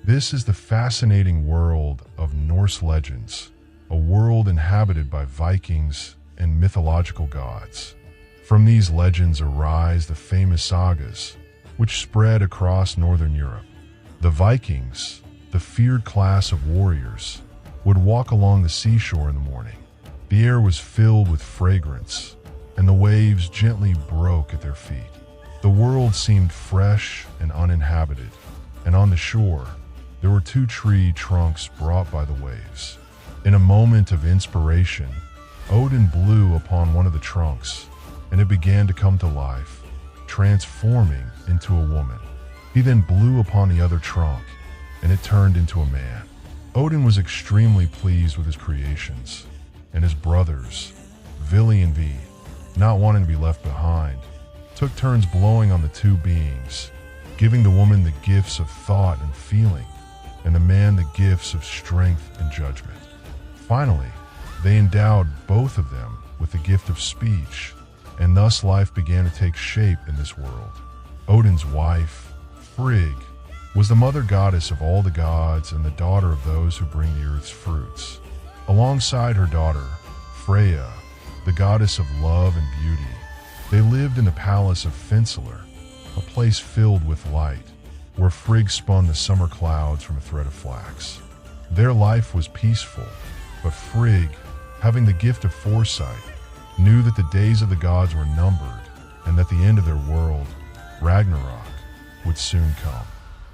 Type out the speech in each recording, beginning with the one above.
This is the fascinating world of Norse legends, a world inhabited by Vikings and mythological gods. From these legends arise the famous sagas, which spread across northern Europe. The Vikings, the feared class of warriors, would walk along the seashore in the morning. The air was filled with fragrance, and the waves gently broke at their feet. The world seemed fresh and uninhabited, and on the shore, there were two tree trunks brought by the waves. In a moment of inspiration, Odin blew upon one of the trunks, and it began to come to life, transforming into a woman. He then blew upon the other trunk, and it turned into a man. Odin was extremely pleased with his creations, and his brothers, Vili and Vi, not wanting to be left behind, took turns blowing on the two beings, giving the woman the gifts of thought and feeling, and the man the gifts of strength and judgment. Finally, they endowed both of them with the gift of speech, and thus life began to take shape in this world. Odin's wife, Frigg, was the mother goddess of all the gods and the daughter of those who bring the earth's fruits. Alongside her daughter, Freya, the goddess of love and beauty, they lived in the palace of Finsalar, a place filled with light, where Frigg spun the summer clouds from a thread of flax. Their life was peaceful, but Frigg, having the gift of foresight, knew that the days of the gods were numbered and that the end of their world, Ragnarok, would soon come.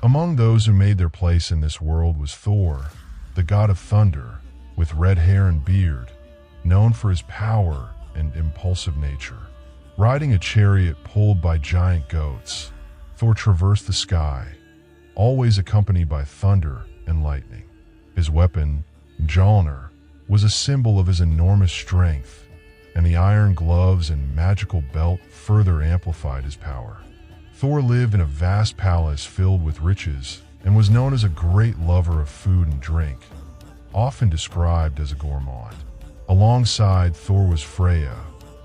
Among those who made their place in this world was Thor, the god of thunder, with red hair and beard, known for his power and impulsive nature. Riding a chariot pulled by giant goats, Thor traversed the sky, always accompanied by thunder and lightning. His weapon, Mjolnir, was a symbol of his enormous strength, and the iron gloves and magical belt further amplified his power. Thor lived in a vast palace filled with riches and was known as a great lover of food and drink, often described as a gourmand. Alongside Thor was Freya,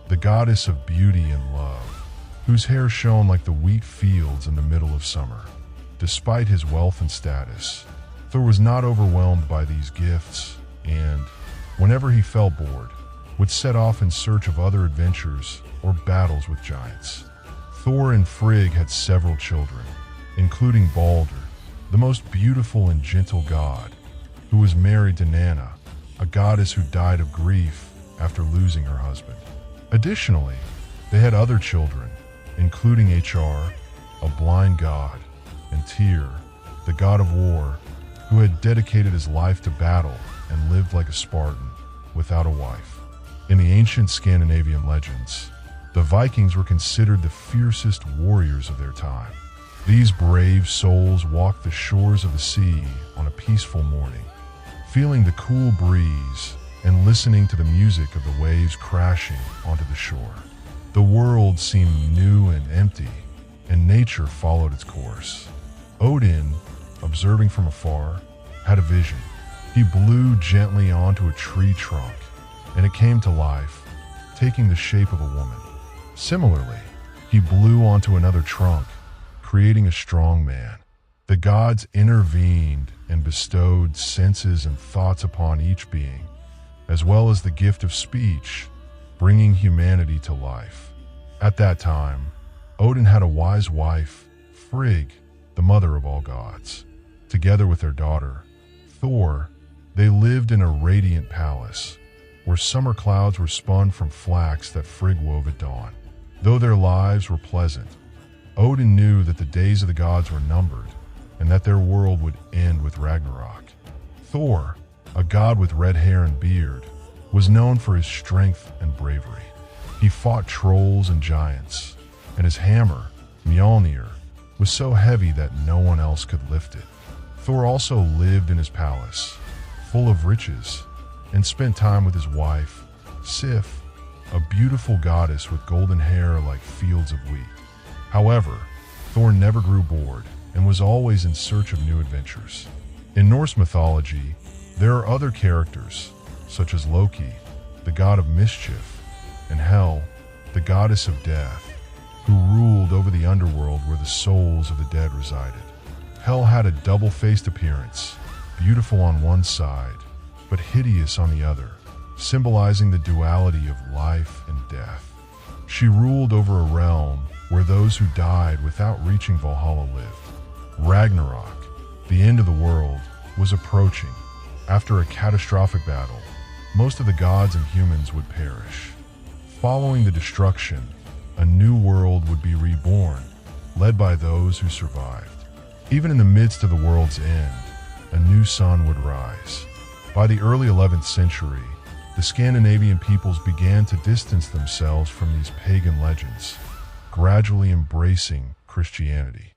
the goddess of beauty and love, whose hair shone like the wheat fields in the middle of summer. Despite his wealth and status, Thor was not overwhelmed by these gifts and, whenever he felt bored, would set off in search of other adventures or battles with giants. Thor and Frigg had several children, including Balder, the most beautiful and gentle god, who was married to Nanna, a goddess who died of grief after losing her husband. Additionally, they had other children, including HR, a blind god, and Tyr, the god of war, who had dedicated his life to battle and lived like a Spartan, without a wife. In the ancient Scandinavian legends, the Vikings were considered the fiercest warriors of their time. These brave souls walked the shores of the sea on a peaceful morning, feeling the cool breeze and listening to the music of the waves crashing onto the shore. The world seemed new and empty, and nature followed its course. Odin, observing from afar, had a vision. He blew gently onto a tree trunk, and it came to life, taking the shape of a woman. Similarly, he blew onto another trunk, creating a strong man. The gods intervened and bestowed senses and thoughts upon each being, as well as the gift of speech, bringing humanity to life. At that time, Odin had a wise wife, Frigg, the mother of all gods. Together with their daughter, Thor, they lived in a radiant palace, where summer clouds were spun from flax that Frigg wove at dawn. Though their lives were pleasant, Odin knew that the days of the gods were numbered, and that their world would end with Ragnarok. Thor, a god with red hair and beard, was known for his strength and bravery. He fought trolls and giants, and his hammer, Mjolnir, was so heavy that no one else could lift it. Thor also lived in his palace, full of riches, and spent time with his wife, Sif, a beautiful goddess with golden hair like fields of wheat. However, Thor never grew bored and was always in search of new adventures. In Norse mythology, there are other characters, such as Loki, the god of mischief, and Hel, the goddess of death, who ruled over the underworld where the souls of the dead resided. Hell had a double-faced appearance, beautiful on one side, but hideous on the other, symbolizing the duality of life and death. She ruled over a realm where those who died without reaching Valhalla lived. Ragnarok, the end of the world, was approaching. After a catastrophic battle, most of the gods and humans would perish. Following the destruction, a new world would be reborn, led by those who survived. Even in the midst of the world's end, a new sun would rise. By the early 11th century, the Scandinavian peoples began to distance themselves from these pagan legends, gradually embracing Christianity.